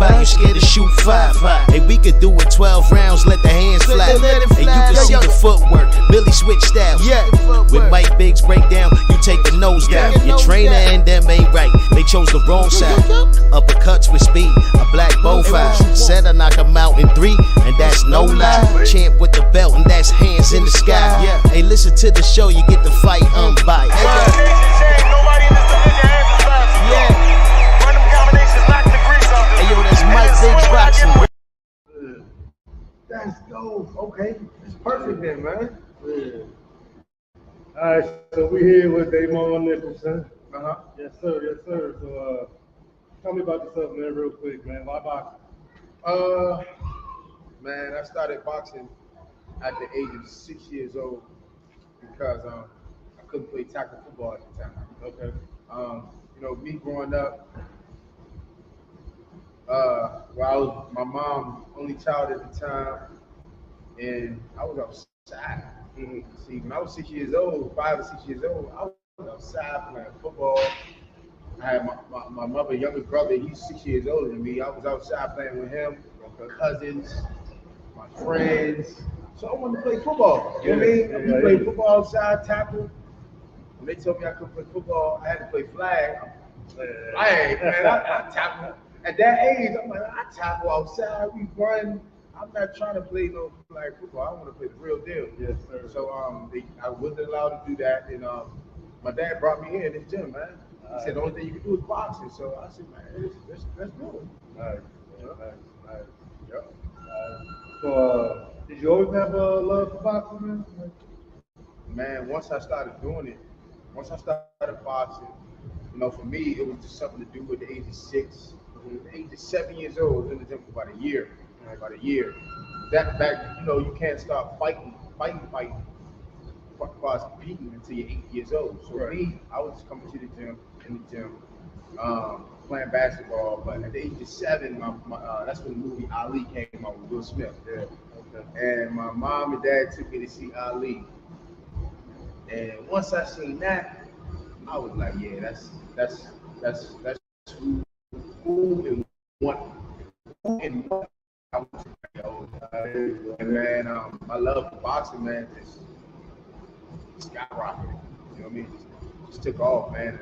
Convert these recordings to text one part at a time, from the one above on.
by, you scared to shoot 5. Hey, we could do it 12 rounds, let the hands fly. Hey, you can see the footwork, Billy switch styles. With Mike Biggs breakdown, you take the nose down. Your trainer and them ain't right, they chose the wrong side. Uppercuts with speed, a black bow five. Said I knock him out in 3, and that's no lie. Champ with the belt, and that's hands in the sky. Hey, listen to the show, you get the fight unbiased. Nobody in this division has the fastest. Run them combinations, knock the grease off. Hey, yo, that's Mike Biggs boxing. That's dope. Okay, it's perfect then, man. All right, so we're here with Damon Nicholson. Yes, sir. So, tell me about yourself, man, real quick, man. Why boxing? Man, I started boxing at the age of 6 years old because I couldn't play tackle football at the time. Okay. You know, me growing up, well, I was my mom's only child at the time, and I was outside. See, when I was 6 years old, 5 or 6 years old, I was outside playing football. I had my mother's younger brother, he's 6 years older than me. I was outside playing with him, my cousins, my friends. So I wanted to play football. You know what I mean? We played football outside, tackle. When they told me I couldn't play football, I had to play flag. I tackle. At that age, I'm like, I tackle outside, we run. I'm not trying to play no flag football. I want to play the real deal. Yes, sir. So I wasn't allowed to do that. And my dad brought me here in this gym, man. He said the only thing you can do is boxing. So I said, man, let's do it. Nice. Yep. So, did you always have a love for boxing, man? Man, once I started doing it, once I started boxing, you know, for me, it was just something to do with the age of 6. The age of 7 years old, I was in the gym for about a year. That back, you know, you can't start fighting as far as competing until you're 8 years old. So me, I was just coming to the gym, playing basketball. But at the age of 7, that's when the movie Ali came out with Will Smith. And my mom and dad took me to see Ali. And once I seen that, I was like, yeah, that's who and what I was and man, my love for boxing, man, just skyrocketed. You know what I mean? Just took off, man.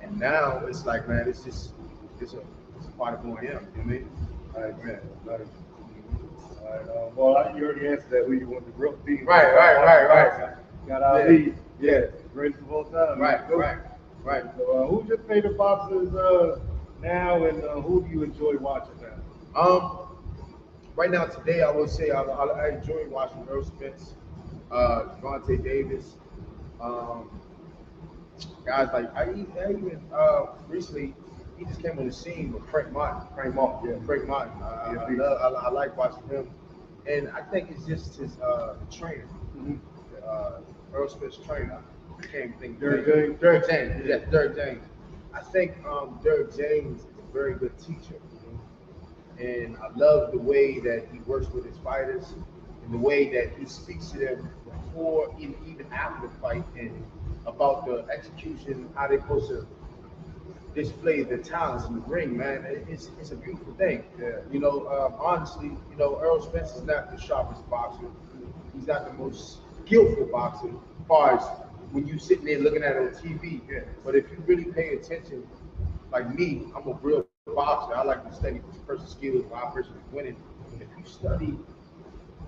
And now it's like, man, it's a part of who I am. You know what I mean? All right, man. All right. Well, you already answered that. Who you want to grow beat? Right. Got Ali. Yeah. Greatest of all time. Right. So, who's your favorite boxers now, and who do you enjoy watching now? Right now, today, I would say I enjoy watching Earl Spence, Devontae Davis, guys like I even recently he just came on the scene with Frank Martin. Frank Martin. I like watching him, and I think it's just his trainer, Earl Spence trainer. I can't think. Derek James. Yes, Derek James. I think Derek James is a very good teacher. And I love the way that he works with his fighters and the way that he speaks to them before and even after the fight and about the execution, how they're supposed to display their talents in the ring, man. It's a beautiful thing. Yeah. You know, honestly, you know, Earl Spence is not the sharpest boxer. He's not the most skillful boxer as far as when you're sitting there looking at it on TV. Yeah. But if you really pay attention, like me, I'm a real boxer. I like to study this person's skills, why a person is winning. And if you study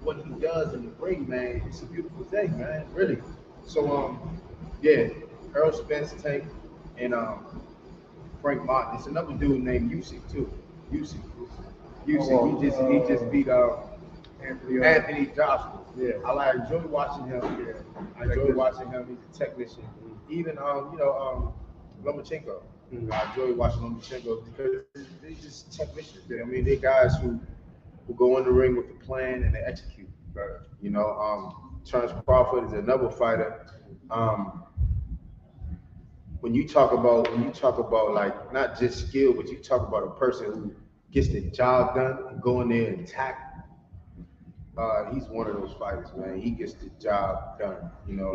what he does in the ring, man, it's a beautiful thing, man. Really. So Earl Spence, Tank, and Frank Martin. It's another dude named Usyk too. Usyk. He just beat Anthony Joshua. Yeah. I enjoy watching him. Yeah. I enjoy watching him. He's a technician. Even Lomachenko. I enjoy watching Lomachenko because they're just technicians. I mean, they're guys who go in the ring with the plan and they execute. You know, Terence Crawford is another fighter. When you talk about like not just skill, but you talk about a person who gets the job done and go in there and attack. He's one of those fighters, man. He gets the job done, you know.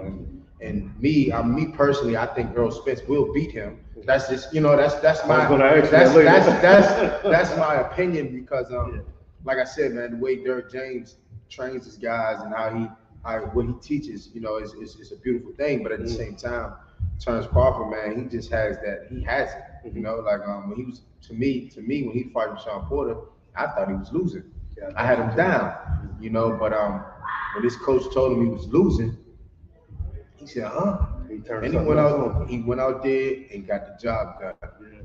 And me personally, I think Earl Spence will beat him. That's just, you know, that's my I was gonna ask you that later. that's my opinion because like I said, man, the way Derrick James trains his guys and what he teaches, you know, is a beautiful thing. But at the same time, Terrence Crawford, man, he just has that. He has it, you know. Like when he was to me when he fought with Sean Porter, I thought he was losing. I had him down, you know. But when this coach told him he was losing, he said, "Huh?" And he went out there and got the job done.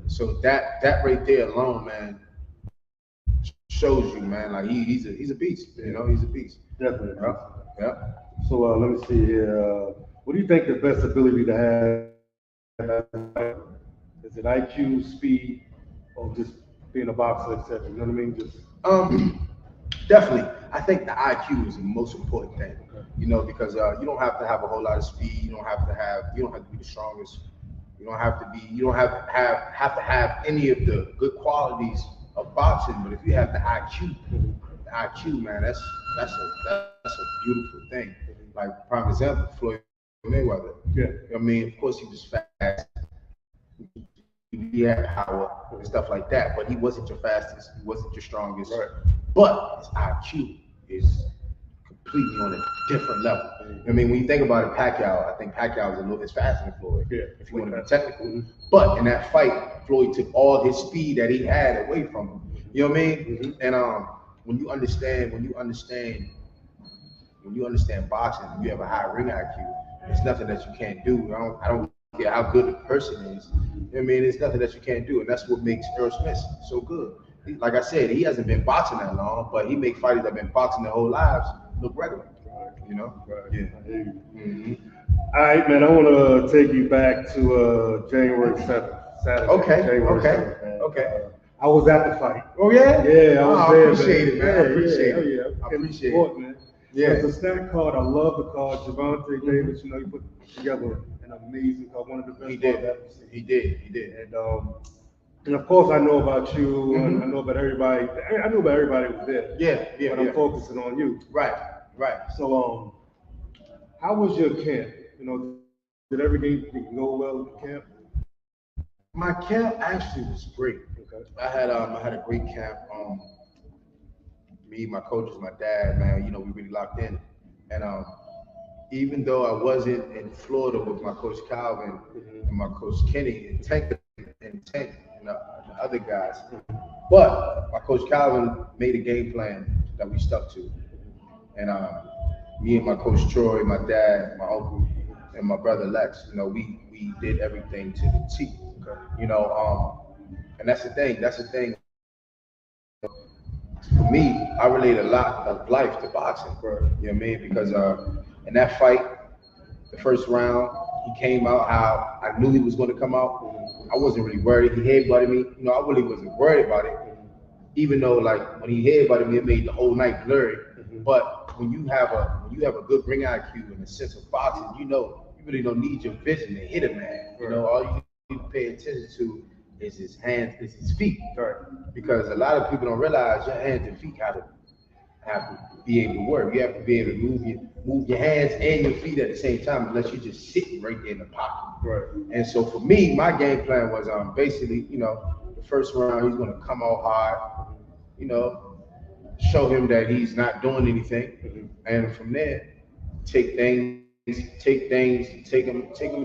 So that right there alone, man, shows you, man, like he's a beast. You know, he's a beast. Definitely. Yeah. So let me see here. What do you think the best ability to have as a fighter? Is it IQ, speed, or just being a boxer, etc.? You know what I mean? Just Definitely. I think the IQ is the most important thing. You know, because you don't have to have a whole lot of speed. You don't have to be the strongest. You don't have to be. You don't have to have any of the good qualities of boxing. But if you have the IQ, man, that's a beautiful thing. Like prime example, Floyd Mayweather. yeah. I mean, of course he was fast. He had power and stuff like that, but he wasn't your fastest. He wasn't your strongest. Right. But his IQ is completely on a different level. I mean, when you think about it, Pacquiao, I think Pacquiao is a little bit faster than Floyd. Yeah. If you want to be technical. But in that fight, Floyd took all his speed that he had away from him. You know what I mean? And when you understand boxing, you have a high ring IQ. There's nothing that you can't do. I don't care how good the person is. I mean, there's nothing that you can't do, and that's what makes Earl Smith so good. Like I said, he hasn't been boxing that long, but he makes fighters that have been boxing their whole lives look regular. You know? Right. Yeah. I hear you. All right, man. I want to take you back to January 7th, Saturday. Okay. January 7th, man. I was at the fight. Oh yeah? Yeah, I was I there, appreciate it, man. I appreciate it. Yeah. I appreciate it. it. Man. Yeah. It's a stacked card. I love the card. Javante Davis, you know, he put together an amazing card, one of the best He cards did. I've ever seen. He did. And of course, I know about you, and I know about everybody. I knew about everybody who was there. Yeah. But I'm focusing on you. Right. So, how was your camp? You know, did everything go well in the camp? My camp actually was great. Okay. I had a great camp. Me, my coaches, my dad, man, you know, we really locked in. And even though I wasn't in Florida with my coach Calvin and my coach Kenny and Tank and the other guys, but my coach Calvin made a game plan that we stuck to. And me and my coach Troy, my dad, my uncle, and my brother Lex, you know, we did everything to the T. You know, and that's the thing. For me, I relate a lot of life to boxing. You know what I mean? Because in that fight, the first round, he came out how I knew he was going to come out. I wasn't really worried. He headbutted me. You know, I really wasn't worried about it. Even though, like, when he headbutted me, it made the whole night blurry. But when you have a good ring IQ and a sense of boxing, you know, you really don't need your vision to hit a man. You know, all you need to pay attention to is his hands, is his feet. Because a lot of people don't realize your hands and feet have to be able to work. You have to be able to move your hands and your feet at the same time, unless you're just sitting right there in the pocket. And so for me, my game plan was basically, you know, the first round he's gonna come out hard, you know, show him that he's not doing anything, and from there, take him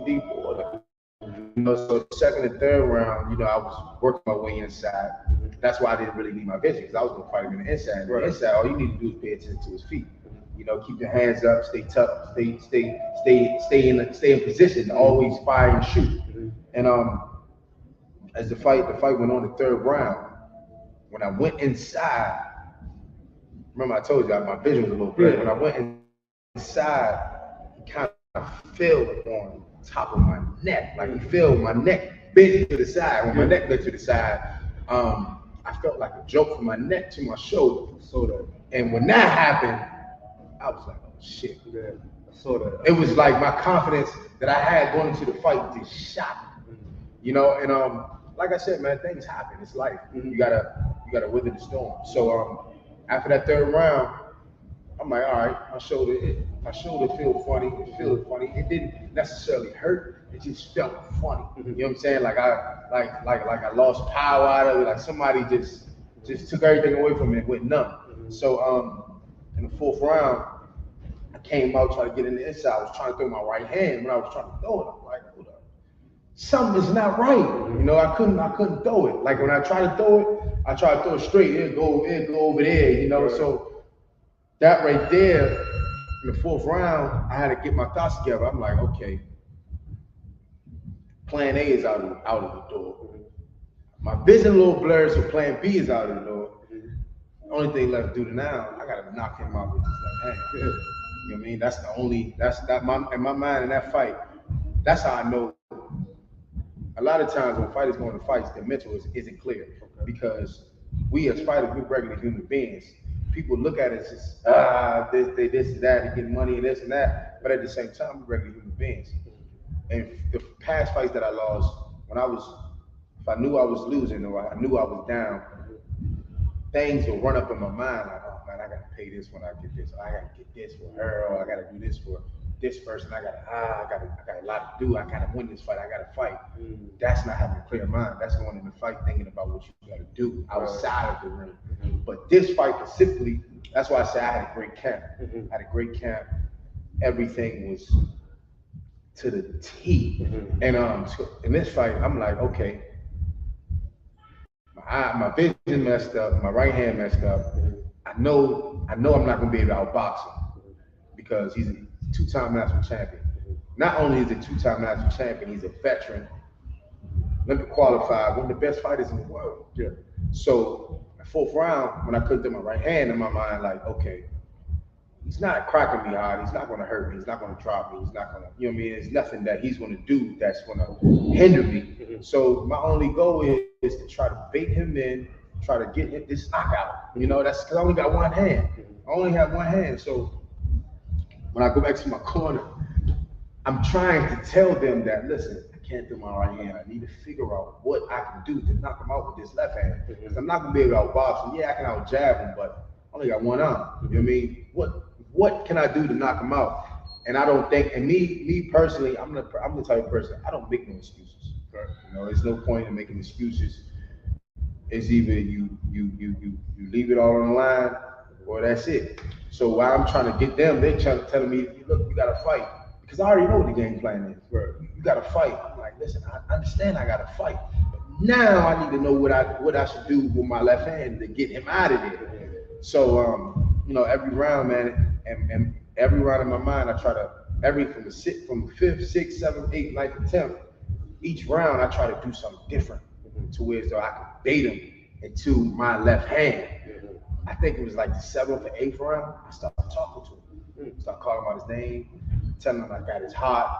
deep water. You know, so the second and third round, you know, I was working my way inside. That's why I didn't really need my vision, because I was gonna fight him in the inside. In the inside, all you need to do is pay attention to his feet. You know, keep your hands up, stay tough, stay in position, always fire and shoot. And as the fight went on the third round, when I went inside, remember I told you my vision was a little blurry. When I went inside, he kind of fell on top of my neck. Like he felt my neck bent to the side. When my neck bent to the side, I felt like a joke from my neck to my shoulder. And when that happened, I was like, oh shit. It was like my confidence that I had going into the fight just shot. You know, and like I said, man, things happen. It's life. You gotta weather the storm. So after that third round, I'm like, all right, my shoulder feel funny. It felt funny. It didn't necessarily hurt. It just felt funny. You know what I'm saying? Like I lost power out of it. Like somebody just took everything away from me and went numb. So in the fourth round, I came out trying to get in the inside. I was trying to throw my right hand. When I was trying to throw it, I'm like, hold up, something is not right. You know, I couldn't throw it. Like when I try to throw it, I try to throw it straight. It'll go over there. You know, so that right there, in the fourth round, I had to get my thoughts together. I'm like, okay, plan A is out of the door. My vision a little blurred, so plan B is out of the door. The only thing left to do now, I gotta knock him out with this left hand. You know what I mean? That's the only, in my mind in that fight, that's how I know. A lot of times when fighters go into fights, their mental isn't clear because we as fighters, we're regular human beings. People look at us as this and that, to get money and this and that, but at the same time, we're regular human beings. And the past fights that I lost, if I knew I was losing or I knew I was down, things will run up in my mind like, oh man, I gotta pay this when I get this, or I gotta get this for her, or I gotta do this for this person. I got a lot to do. I gotta win this fight. I gotta fight. That's not having a clear mind. That's going in the fight thinking about what you gotta do outside of the ring. But this fight specifically, that's why I say I had a great camp. I had a great camp. Everything was to the T. And so in this fight, I'm like, okay, my vision messed up, my right hand messed up. I know I'm not gonna be able to outbox him because he's a two-time national champion. Not only is he a two-time national champion, he's a veteran, Olympic qualified, one of the best fighters in the world. Yeah. So the fourth round, when I couldn't do my right hand, in my mind, like, okay, he's not cracking me hard. He's not going to hurt me. He's not going to drop me. He's not going to, you know what I mean? There's nothing that he's going to do that's going to hinder me. So my only goal is to try to bait him in, try to get him this knockout. You know, that's because I only got one hand. I only have one hand. So when I go back to my corner, I'm trying to tell them that, listen, I can't do my right hand. I need to figure out what I can do to knock him out with this left hand. Because I'm not going to be able to outbox him. Yeah, I can out jab him, but I only got one arm. You know what I mean? What can I do to knock him out? And I don't think, and me personally, I'm the type of person, I don't make no excuses. Right? You know, there's no point in making excuses. It's either you leave it all on the line, or that's it. So while I'm trying to get them, they're telling me, look, you got to fight. Because I already know what the game plan is. Right. You got to fight. I'm like, listen, I understand I got to fight. But now I need to know what I should do with my left hand to get him out of there. So, you know, every round, man, and every round in my mind, I try to, from fifth, sixth, seventh, eighth, ninth, and 10th, each round I try to do something different to where so I can bait him into my left hand. I think it was like the 7th or 8th round, I started talking to him. Start calling him out his name, telling him I got his heart,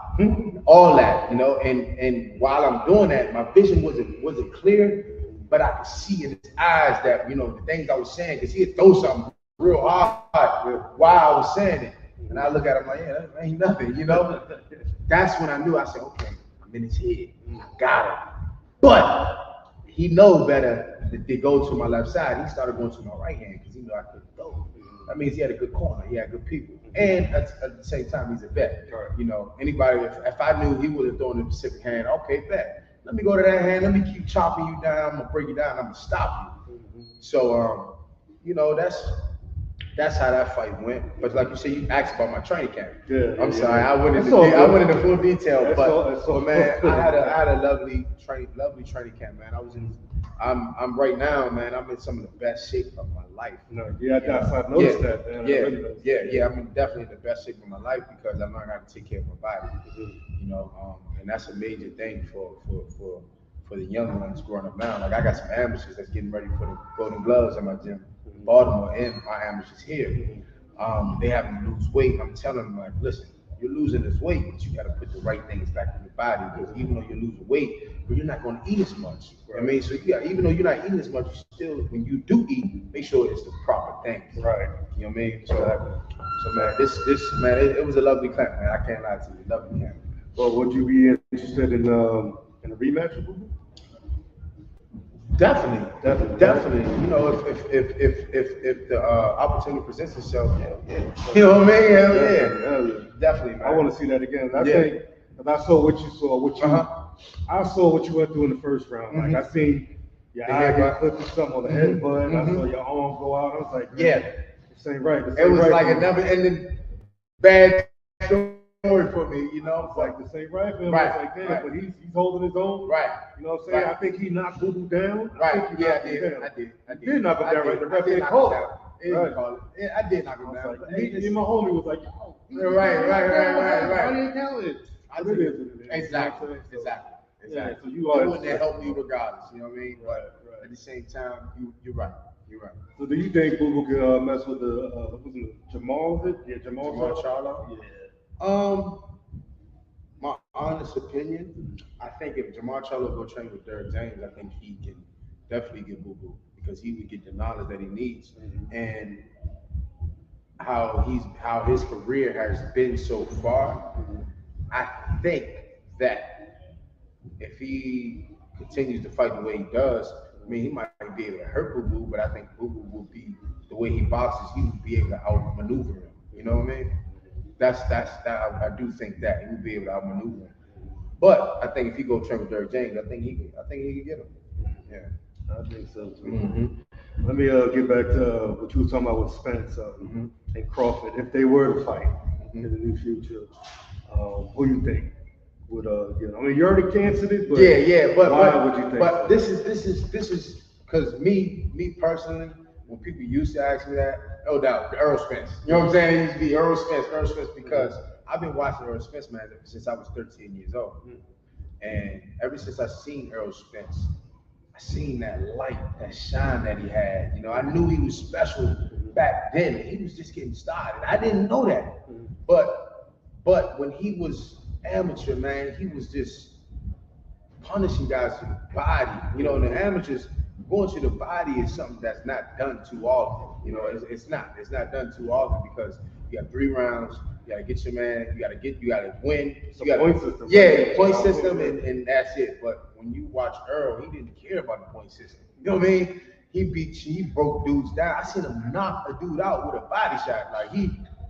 all that, you know, and while I'm doing that, my vision wasn't clear, but I could see in his eyes that, you know, the things I was saying, because he'd throw something real hard while I was saying it. And I look at him like, yeah, that ain't nothing, you know? That's when I knew, I said, okay, I'm in his head. I got it. But he know better to go to my left side. He started going to my right hand because he knew I couldn't throw. That means he had a good corner. He had good people. And at the same time, he's a vet. You know, anybody, if I knew he would have thrown the Pacific hand, okay, bet. Let me go to that hand. Let me keep chopping you down. I'm going to break you down. I'm going to stop you. So, you know, that's how that fight went. But like you said, you asked about my training camp. I'm sorry, I went into full detail. But man, I had a lovely training camp, man. I'm right now, man. I'm in some of the best shape of my life. No, I noticed that. Man. I'm definitely in the best shape of my life because I learned how to take care of my body. You know, and that's a major thing for the young ones growing up now. Like I got some amateurs that's getting ready for the Golden Gloves in my gym, in Baltimore, and my amateurs here. They having to lose weight. I'm telling them like, listen, you're losing this weight, but you got to put the right things back in your body because even though you're losing weight, but you're not going to eat as much. Right. I mean, so even though you're not eating as much, you still, when you do eat, make sure it's the proper things. Right. You know what I mean? So man, it was a lovely camp, man. I can't lie to you, lovely camp. Well, would you be interested in a rematch? Definitely, Definitely. definitely. You know, if the opportunity presents itself, hell yeah. You know what I mean? Hell Definitely, yeah. hell yeah. Definitely, man. I want to see that again. I Yeah. think, and I saw what you saw, Uh-huh. I saw what you went through in the first round. Like I seen your The eye get headbutt. clipped or something on the Mhm. headbutt. I saw Mhm. your arm go out. I was like, Yeah. man, this ain't right. This It ain't was right. like for a me. never ending bad story for me, you know. It's like this ain't right for him. Right, It's like, damn, right. but he's holding his own. Right. You know what I'm saying? Right. I think he knocked Boo Boo down. I Right. think he Yeah, I knocked him did. down. I did. I You did. did knock him I down, did. right? The I ref did didn't knock call him it. down. He didn't Right. call it. Yeah, I did knock I him was down. like, But me, hey, me and my homie was like, yo, Right. why didn't count it? I But it did. is what it is. Exactly. You know what I'm saying? So, Exactly. yeah, Exactly. so you are It wouldn't have helped me regardless. You know what I mean? Right, But right. at the same time, you're right. You're right. So do you think Boo Boo can mess with the who's it, Jamal? Is it? Yeah, Jamal. Jamal Charlo? Yeah. My honest opinion, I think if Jamal Charlo go train with Derek James, I think he can definitely get Boo Boo because he would get the knowledge that he needs and how his career has been so far. I think that if he continues to fight the way he does, I mean, he might be able to hurt Boo Boo, but I think Boo Boo will be the way he boxes. He will be able to outmaneuver him. You know what I mean? That I do think that he will be able to outmaneuver him. But I think if he go train with Derrick James, I think he can get him. Yeah. I think so too. Mm-hmm. Let me get back to what you were talking about with Spence and Crawford. If they were to fight in the near future, who do you think would get? I mean, you already canceled it, but But why would you think? But so? this is because me personally, when people used to ask me that, no doubt, Earl Spence. You know what I'm saying? It used to be Earl Spence, because I've been watching Earl Spence, man, since I was 13 years old. And ever since I seen Earl Spence, I seen that light, that shine that he had. You know, I knew he was special back then. He was just getting started. I didn't know that. But when he was amateur, man, he was just punishing guys to the body. You know, and the amateurs going to the body is something that's not done too often. You know, it's not done too often because you got 3 rounds. You gotta get your man. You gotta win. It's a You gotta, point system. yeah, point system, and that's it. But when you watch Earl, he didn't care about the point system. You know what I mean? He broke dudes down. I seen him knock a dude out with a body shot. Like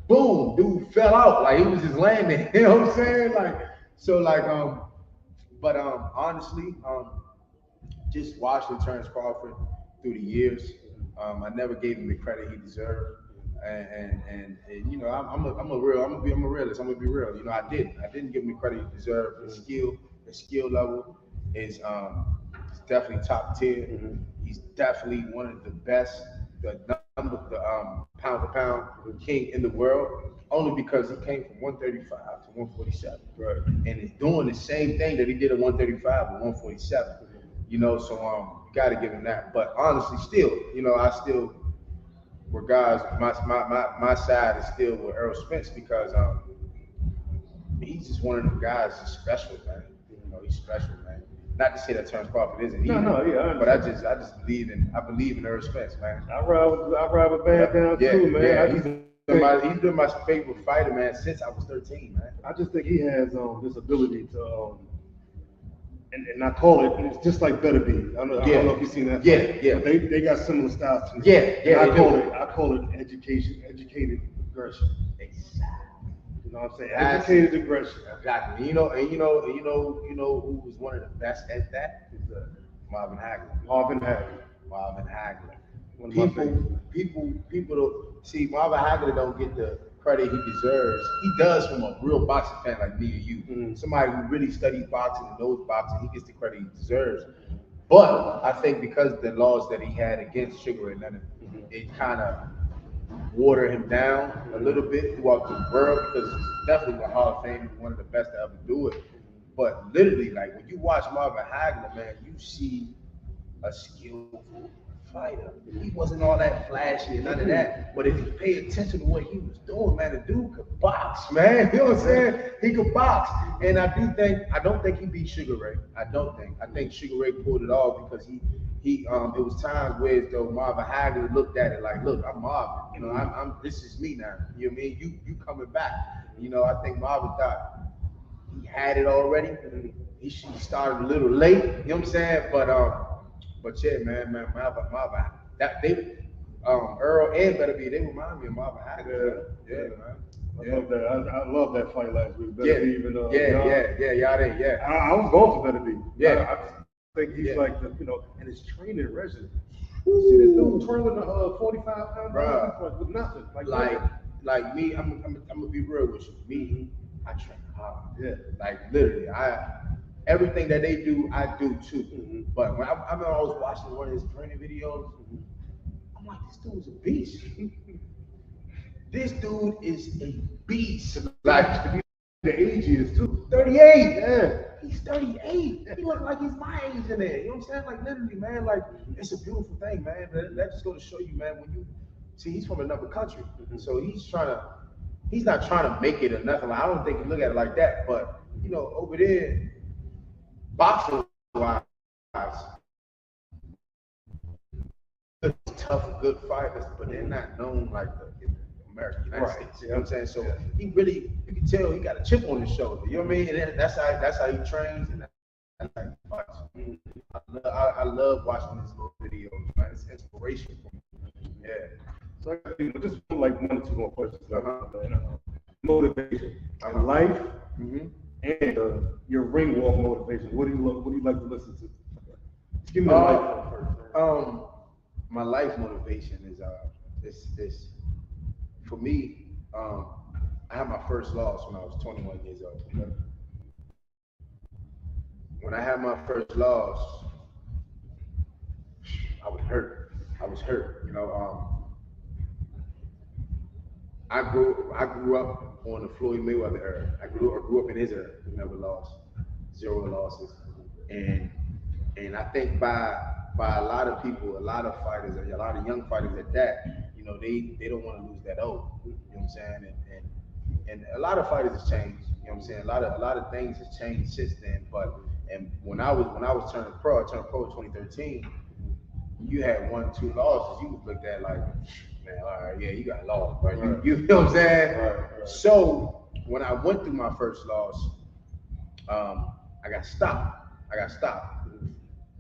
boom, dude fell out. Like he was just landing. You know what I'm saying? But honestly, just watching Terrence Crawford through the years, I never gave him the credit he deserved. And you know, I'm a realist. I'm gonna be real. You know, I didn't give him the credit he deserved. His skill level is definitely top tier. He's definitely one of the best, pound for pound king in the world. Only because he came from 135 to 147, Right. and is doing the same thing that he did at 135 and 147. You know, so you got to give him that. But honestly, still, you know, I still regard my side is still with Earl Spence because he's just one of them guys that's special, man. You know, he's special, man. Not to say that Terrence Crawford isn't either. No, yeah, but I just believe in Earl Spence, man. I ride with Bad down too, man. Yeah, He's he's been my favorite fighter, man, since I was 13, man. I just think he has this ability to and I call it, and it's just like Better Be. I don't know if you've seen that. Yeah, fight, yeah. But they got similar styles to me. Yeah, And they do. I call it educated aggression. Exactly. You know what I'm saying? That's Educated aggression. Exactly. You know who was one of the best at that? Is Marvin Hagler. Marvin Hagler. Marvin Hagler. One of my favorites. People don't see Marvin Hagler don't get the credit he deserves. He does from a real boxing fan like me and you. Somebody who really studies boxing and knows boxing, he gets the credit he deserves. But I think because the laws that he had against Sugar Ray Leonard, it kind of water him down a little bit throughout the world because he's definitely a Hall of Fame, one of the best to ever do it. But literally, like when you watch Marvin Hagler, man, you see a skillful fighter. He wasn't all that flashy and none of that. But if you pay attention to what he was doing, man, the dude could box, man. You know what I'm saying? He could box. And I don't think he beat Sugar Ray. I think Sugar Ray pulled it off because it was times where as though Marvin Hagler looked at it like, look, I'm Marvin. You know, I'm this is me now. You know what I mean? You coming back. You know, I think Marvin thought he had it already. He started a little late, you know what I'm saying? But But yeah, man, Marvin, that they, Earl and Better Be, they remind me of Marvin Hagler. Yeah, man. I love that. I love that fight last week. Yeah, Better Be even. y'all did, yeah. I was going for Better Be. Yeah. I think he's Yeah. like the, and his training regimen. You see this dude twirling a 45-pound Bruh. with nothing. Like me, I'm gonna be real with you. Me, I train hard. Yeah. Like literally, everything that they do, I do too. Mhm. But when I remember I was watching one of his training videos, I'm like, this dude's a beast. This dude is a beast. Like The age he is too. 38. Yeah. He's 38. He look like he's my age in there. You know what I'm saying? Like literally, man. Like it's a beautiful thing, man. That just goes to show you, man. When you see, he's from another country, so he's not trying to make it or nothing. Like, I don't think you look at it like that. But over there, boxing wise, tough, good fighters, but they're not known like the United States. You know what I'm saying? So he really, you can tell he got a chip on his shoulder. You know what I mean? And that's how he trains. And that's how he fights. I love watching his little videos, man. It's inspiration for me. Yeah. So I got just like 1 or 2 more questions. Motivation in life and your ring walk motivation. What do you like to listen to? Just give me the life one first. My life motivation is for me. I had my first loss when I was 21 years old. When I had my first loss, I was hurt. I grew up on the Floyd Mayweather era. I grew up in his era. He never lost, 0 losses, and I think by a lot of people, a lot of fighters, a lot of young fighters at that, they don't want to lose that oath. You know what I'm saying? And a lot of fighters has changed. You know what I'm saying? A lot of things has changed since then. But when I was turning pro, I turned pro in 2013. You had 1, 2 losses, you was looked at like, man, all right, yeah, you got lost, right? You know what I'm saying? Right. So when I went through my first loss, I got stopped.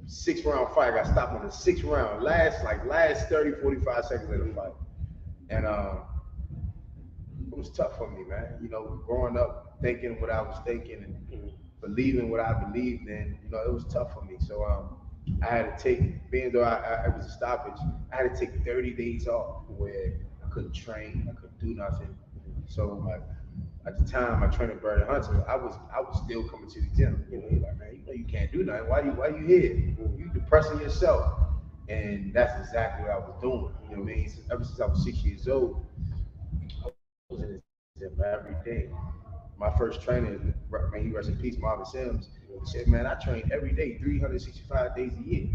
6-round fight. I got stopped on the 6th round. Last 30, 45 seconds of the fight. And it was tough for me, man. Growing up thinking what I was thinking and believing what I believed in, it was tough for me. So I had to take, being though I was a stoppage, I had to take 30 days off where I couldn't train, I couldn't do nothing. So at the time, my trainer Barry Hunter, I was still coming to the gym. He's like, man, you can't do nothing. Why you here? You depressing yourself. And that's exactly what I was doing. You know what I mean? Ever since I was 6 years old, I was in the gym every day. My first trainer, man, he rest in peace, Marvin Sims, he said, man, I train every day, 365 days a year.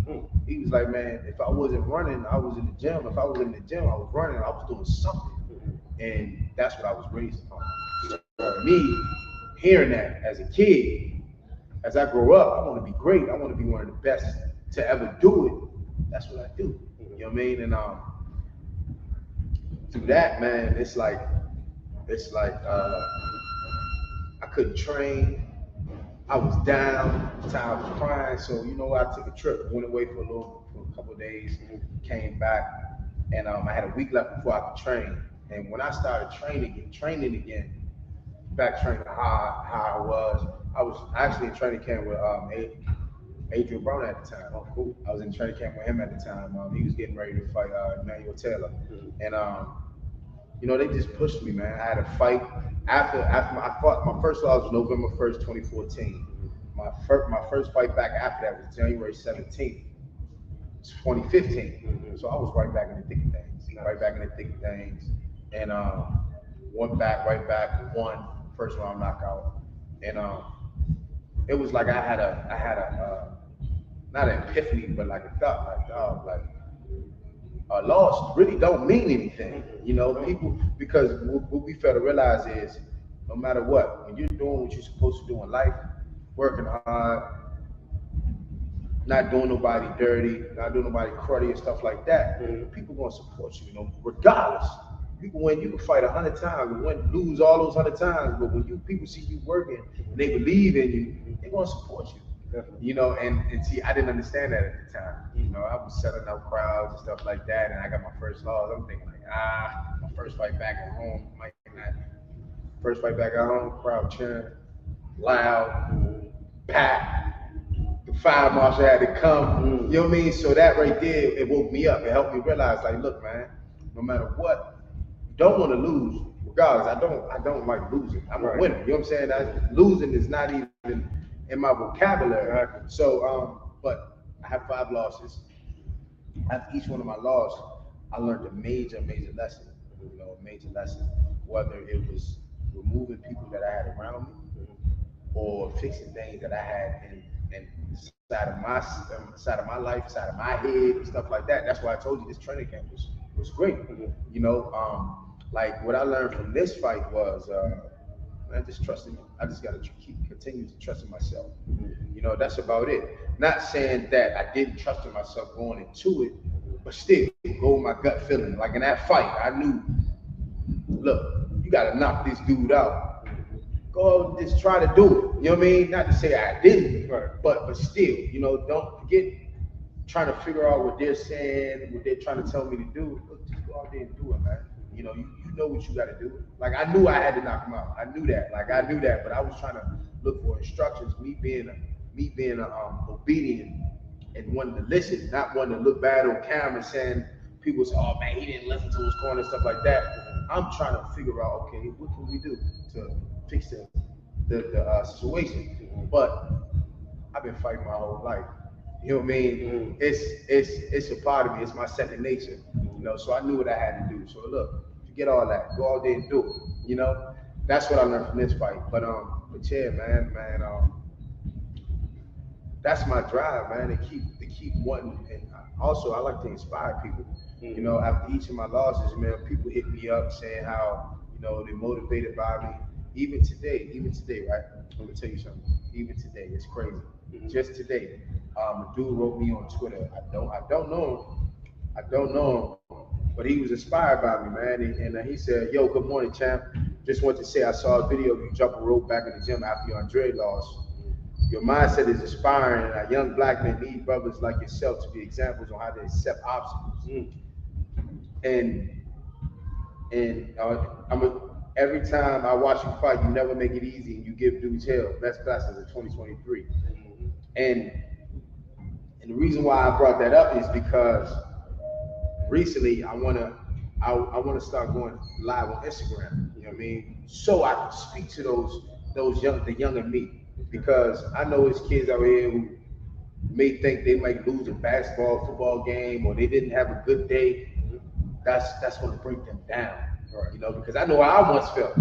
He was like, man, if I wasn't running, I was in the gym. If I was in the gym, I was running, I was doing something. And that's what I was raised on. For me, hearing that as a kid, as I grow up, I want to be great. I want to be one of the best to ever do it. That's what I do. You know what I mean? And through that, man, it's like I couldn't train. I was down. I was crying. So I took a trip, went away for a couple of days, came back, and I had a week left before I could train. And when I started training again, back training how I was actually in training camp with Adrian Brown at the time. Oh, cool. I was in training camp with him at the time. He was getting ready to fight Emmanuel Taylor, and they just pushed me, man. I had a fight after I fought. My first loss was November 1st, 2014. My first fight back after that was January 17th, 2015. So I was right back in the thick of things. And went back, right back, won first round knockout. And it was like I had a not an epiphany, but like a thought, like a loss really don't mean anything. People, because what we fail to realize is no matter what, when you're doing what you're supposed to do in life, working hard, not doing nobody dirty, not doing nobody cruddy and stuff like that, people gonna support you, regardless. You can win, you can fight 100 times, lose all those 100 times, but when people see you working and they believe in you, they're gonna support you. And see, I didn't understand that at the time. I was selling out crowds and stuff like that, and I got my first loss. I'm thinking like, my first fight back at home might not. First fight back at home, crowd cheering, loud, packed. The fire marshal had to come. You know what I mean? So that right there, it woke me up. It helped me realize, like, look, man, no matter what, you don't want to lose. Regardless, I don't like losing. I'm a winner. You know what I'm saying? Losing is not even in my vocabulary. So, but I have 5 losses. After each one of my losses, I learned a major lesson. A major lesson. Whether it was removing people that I had around me, or fixing things that I had in side of my life, side of my head, and stuff like that. That's why I told you this training camp was great. Like what I learned from this fight was, man, just trusting. I just got to continue to trust in myself. That's about it. Not saying that I didn't trust in myself going into it, but still go with my gut feeling. Like in that fight, I knew, look, you got to knock this dude out. Go just try to do it. You know what I mean? Not to say I didn't, but still, don't forget trying to figure out what they're saying, what they're trying to tell me to do. Look, just go out there and do it, man. You know what you got to do. Like I knew I had to knock him out. I knew that. But I was trying to look for instructions. Me being obedient and wanting to listen, not wanting to look bad on camera, saying people say, "Oh man, he didn't listen to his corner," stuff like that. I'm trying to figure out, okay, what can we do to fix the situation? But I've been fighting my whole life. You know what I mean? It's a part of me. It's my second nature. So I knew what I had to do. So look, forget all that. Go out there and do it. That's what I learned from this fight. But yeah, man, that's my drive, man. To keep wanting, and also I like to inspire people. After each of my losses, man, people hit me up saying how they're motivated by me. Even today, right? I'm gonna tell you something. Even today, it's crazy. Just today, a dude wrote me on Twitter. I don't know him, but he was inspired by me, man. And he said, "Yo, good morning, champ. Just want to say I saw a video of you jumping rope back in the gym after your Andre loss. Your mindset is inspiring, and our young black men need brothers like yourself to be examples on how to accept obstacles." And every time I watch you fight, you never make it easy, and you give dudes hell. Best blessings in 2023. And the reason why I brought that up is because recently I wanna start going live on Instagram. You know what I mean? So I can speak to the younger me, because I know there's kids out here who may think they might lose a basketball, football game, or they didn't have a good day. That's going to break them down, because I know how I once felt,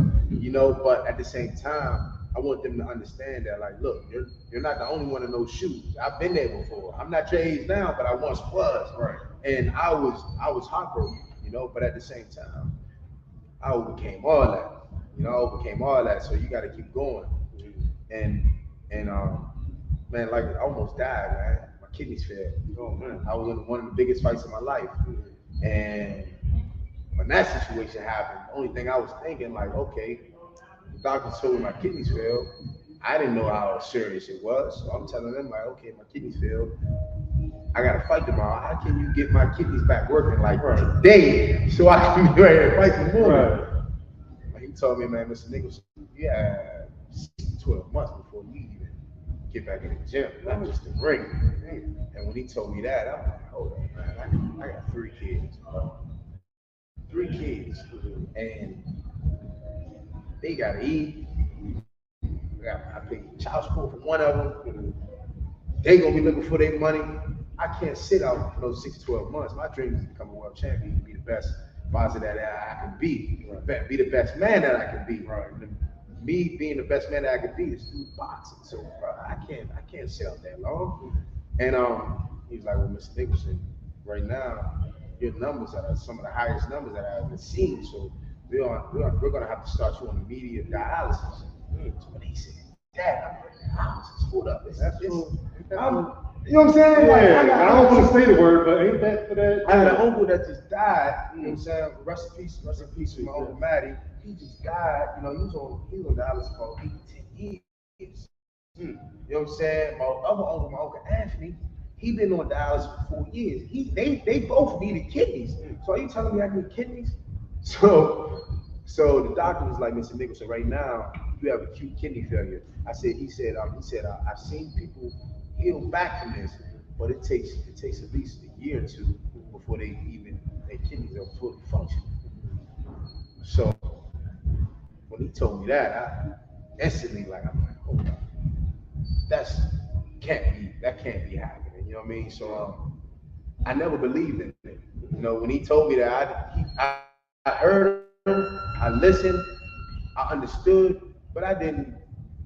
but at the same time, I want them to understand that, like, look, you're not the only one in those shoes. I've been there before. I'm not your age now, but I once was, and I was heartbroken, but at the same time, I overcame all that. So you got to keep going, and man, like I almost died, man. My kidneys failed. Oh man, I was in one of the biggest fights of my life. And when that situation happened, the only thing I was thinking, like, okay, the doctor told me my kidneys failed. I didn't know how serious it was. So I'm telling them, like, okay, my kidneys failed. I got to fight tomorrow. How can you get my kidneys back working like today so I can be ready to fight some more? Like, he told me, man, Mr. Nicholson, you had 12 months before you even get back in the gym, not just the ring. And when he told me that, I'm like, hold on, man, I got 3 kids. 3 kids. And they gotta eat. I pay child support for one of them. They gonna be looking for their money. I can't sit out for those 6 to 12 months. My dream is to become a world champion, to be the best boxer that I can be, be the best man that I can be. Me being the best man that I could be is through boxing. So I can't sit out that long. And he's like, well, Mr. Nicholson, right now your numbers are some of the highest numbers that I've ever seen. So we're gonna have to start you on immediate dialysis. So when he said that, I'm like, dialysis, hold up, you know what I'm saying? Yeah, I don't want to say the word, but ain't that for that? I had an uncle that just died. You know what I'm saying? Rest in peace to my uncle Matty. He just died. He was on dialysis for 8 to 10 years. You know what I'm saying? My other uncle, my uncle Anthony, He been on dialysis for 4 years. They both needed kidneys. So are you telling me I need kidneys? So so the doctor was like, Mr. Nicholson, right now you have acute kidney failure. He said, I've seen people heal back from this, but it takes at least a year or two before their kidneys are fully functional. So when he told me that, I instantly like I'm like, hold on, that can't be happening. You know what I mean? So I never believed in it. You know, when he told me that, I heard him, I listened, I understood, but I didn't.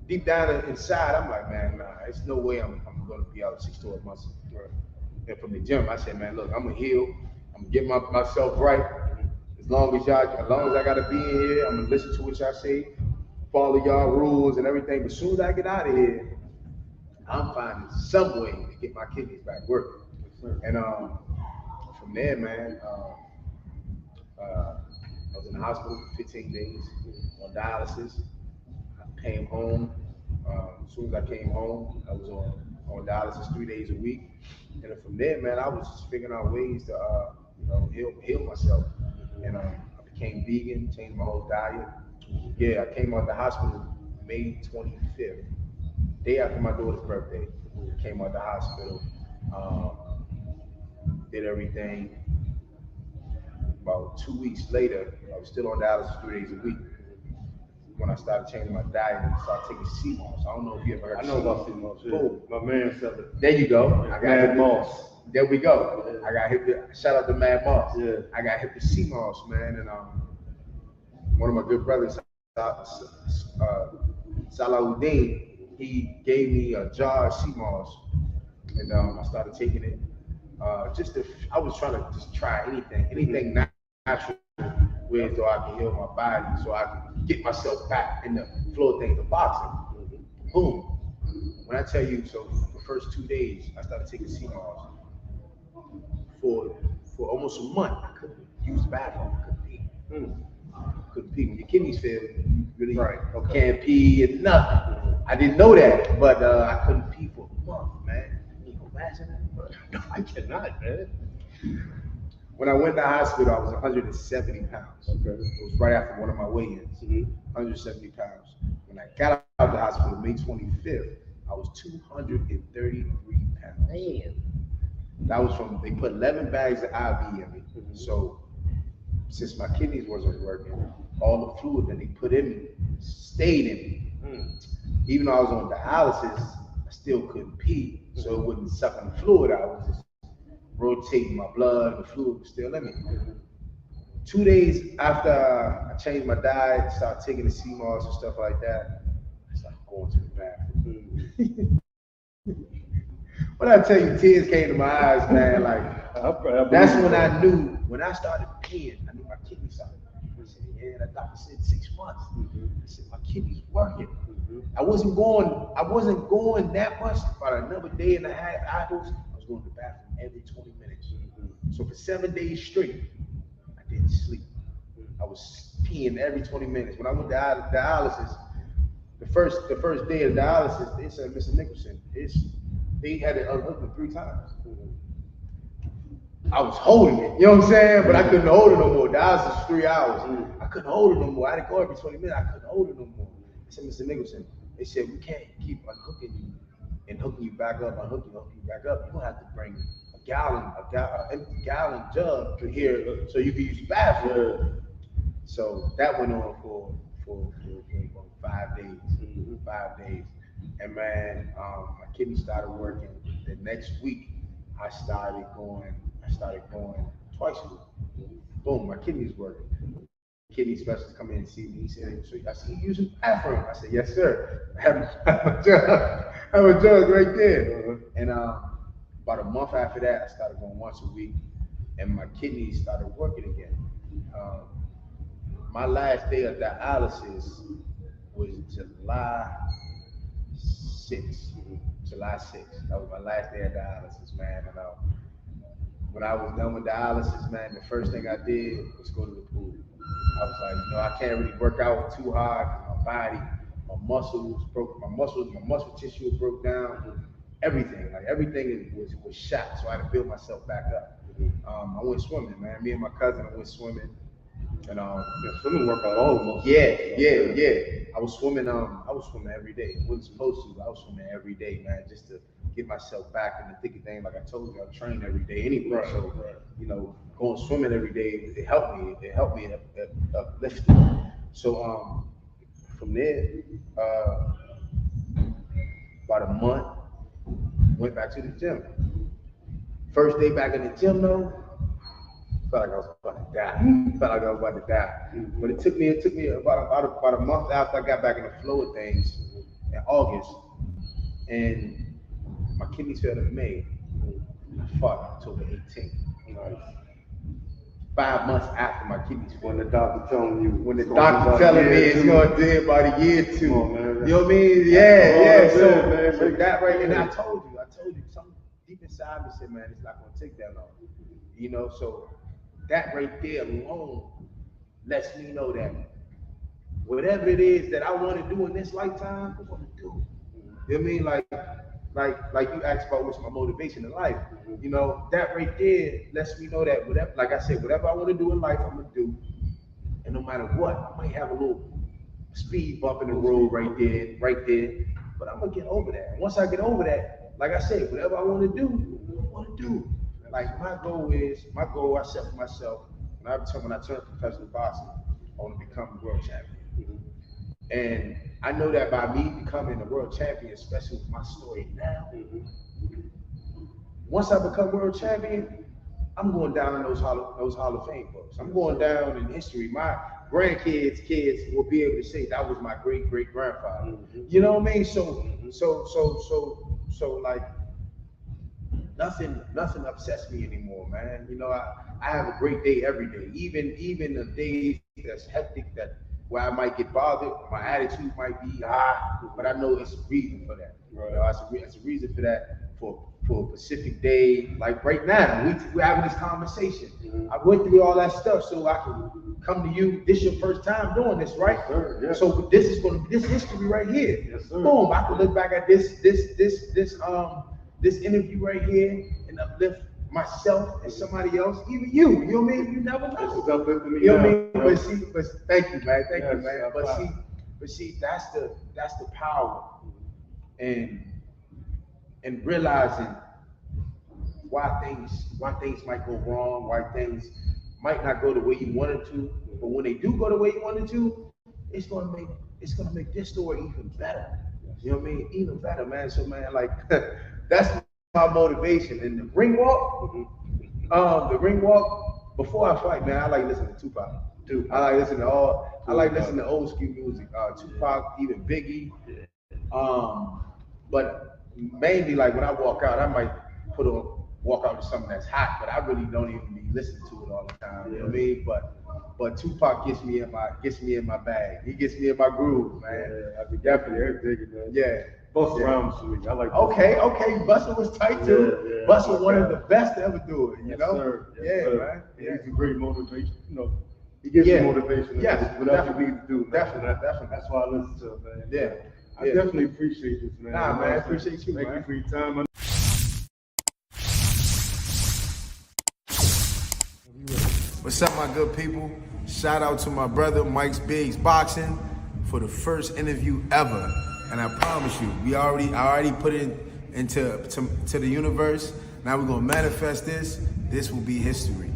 Deep down inside, I'm like, man, nah, it's no way I'm going to be out 6 to 8 months. And from the gym, I said, man, look, I'm gonna heal. I'm gonna get myself right. As long as I gotta be in here, I'm gonna listen to what y'all say, follow y'all rules and everything. But as soon as I get out of here, I'm finding some way to get my kidneys back working. And from there, man, I was in the hospital for 15 days on dialysis. I came home. As soon as I came home, I was on dialysis 3 days a week. And then from there, man, I was just figuring out ways to, heal myself. And I became vegan, changed my whole diet. Yeah, I came out the hospital May 25th, day after my daughter's birthday. Came out the hospital, did everything. About 2 weeks later, I was still on dialysis 3 days a week. When I started changing my diet and started taking sea moss. I don't know if you ever heard of I know about sea moss. Yeah. Boom. My man said it. There you go. I got Mad Moss. There we go. I got hit. Shout out to Mad Moss. Yeah. I got hit with sea moss, man, and one of my good brothers, Salahuddin, he gave me a jar of sea moss, and I started taking it. I was trying to just try anything natural, where so I can heal my body, so I can get myself back in the flow of things of boxing. Boom. When I tell you, so the first 2 days, I started taking sea moss. For almost a month, I couldn't use the bathroom. I couldn't pee. Couldn't pee. When your kidneys fail, you really can't pee and nothing. I didn't know that, but I couldn't pee for a month, man. Can you imagine that? I cannot, man. When I went to the hospital, I was 170 pounds. Okay. It was right after one of my weigh-ins. 170 pounds. When I got out of the hospital May 25th, I was 233 pounds. Man. That was from, they put 11 bags of IV in me. So since my kidneys wasn't working, all the fluid that they put in me stayed in me. Even though I was on dialysis, I still couldn't pee. So it wouldn't suck the fluid out. It was just rotating my blood, the fluid was still in me. 2 days after I changed my diet, started taking the sea moss and stuff like that, I started going to the bathroom. When I tell you, tears came to my eyes, man. Like that's when I knew. When I started peeing, I knew my kidneys started. I said, "Yeah, that doctor said 6 months." I said, "My kidneys working." I wasn't going that much. About another day and a half, I was going to the bathroom every 20 minutes. So for 7 days straight, I didn't sleep. I was peeing every 20 minutes. When I went to dialysis, the first day of dialysis, they said, "Mr. Nicholson, they had it unhooked me 3 times." I was holding it, you know what I'm saying? But I couldn't hold it no more. Dialysis is 3 hours. I couldn't hold it no more. I had to go every 20 minutes. I couldn't hold it no more. I said, "Mr. Nicholson," they said, "we can't keep unhooking you and hooking you back up, unhooking you back up. You're gonna have to bring an empty gallon jug to here so you can use the bathroom." So that went on for 5 days. 5 days. And man, my kidney started working. The next week, I started going twice a week. Boom, my kidneys working. Kidney specialist come in and see me. He said, "So I see you using the bathroom." I said, "Yes, sir. I have a jug right there." And about a month after that, I started going once a week, and my kidneys started working again. My last day of dialysis was July 6th. July 6th. That was my last day of dialysis, man. And when I was done with dialysis, man, the first thing I did was go to the pool. I was like, I can't really work out too hard because my body, my muscle tissue broke down. everything. Like everything was shot, so I had to build myself back up. I went swimming, man. Me and my cousin went swimming, and swimming workout almost. Yeah. I was swimming every day. I wasn't supposed to, but I was swimming every day, man, just to get myself back in the thick of things. Like I told you, I train every day anyway. Right, So, right. you know, going swimming every day, it helped me. It helped me uplift me. So from there, about a month, went back to the gym. First day back in the gym though, felt like I was about to die. But it took me about a month after I got back in the flow of things in August, and my kidneys failed in May. I fought October 18th. Nice. 5 months after my kidneys failed. When the doctor telling you, When the doctor telling me it's gonna do by the year 2. Come on, man. You know what I mean? Yeah. Man. So that right, and I told you, something deep inside me said, man, it's not gonna take that long. You know, so that right there alone lets me know that whatever it is that I want to do in this lifetime, I'm gonna do. You know what I mean? Like you asked about what's my motivation in life. You know, that right there lets me know that whatever, like I said, whatever I want to do in life, I'm gonna do. And no matter what, I might have a little speed bump in the road right there, but I'm gonna get over that. And once I get over that, like I said, whatever I want to do, I want to do. Like my goal, I set for myself, when I turned professional boxing, I want to become a world champion. And I know that by me becoming a world champion, especially with my story now, once I become world champion, I'm going down in those Hall of Fame books. I'm going down in history. My kids will be able to say that was my great grandfather. You know what I mean? So like nothing upsets me anymore, man. You know, I have a great day every day. Even the days that's hectic, that where I might get bothered, my attitude might be but I know it's a reason for that. Right. You know, it's a reason for that. For a Pacific day, like right now, we're having this conversation. I went through all that stuff so I can come to you. This is your first time doing this, right? Yes, sir. Yeah. So this is going to be this history right here. Yes, sir. Boom! I can look back at this interview right here and uplift myself and somebody else, even you. You know what I mean? You never know. This is uplifting me. You know what I now, mean? But thank you, man. Thank you, man. Yes, But see, that's the power, and realizing why things might go wrong, why things might not go the way you wanted to, but when they do go the way you wanted to, it's gonna make this story even better. You know what I mean? Even better, man. So man, like that's my motivation. And the ring walk, before I fight, man, I like listening to Tupac. I like listening to old school music, Tupac, even Biggie. But mainly like when I walk out, I might walk out to something that's hot, but I really don't even be listening to it all the time. You know what I mean? But Tupac gets me in my bag. He gets me in my groove, man. Yeah, I be definitely digging that. Yeah. Busta Rhymes for me. I like. Okay. Busta was tight too. Yeah. Busta one of the best to ever do it. You know? Sir. Yes, yeah, sir. man. Yeah. He's a great motivation. You know, he gives you motivation. Yes, whatever you need to do. Definitely. That's why I listen to it, man. Yeah. I definitely appreciate this, man. Nah, man, I appreciate you, Thank man. you for your time. What's up, my good people? Shout out to my brother Mike's Biggs Boxing for the first interview ever. And I promise you, I already put it into the universe. Now we're gonna manifest this. This will be history.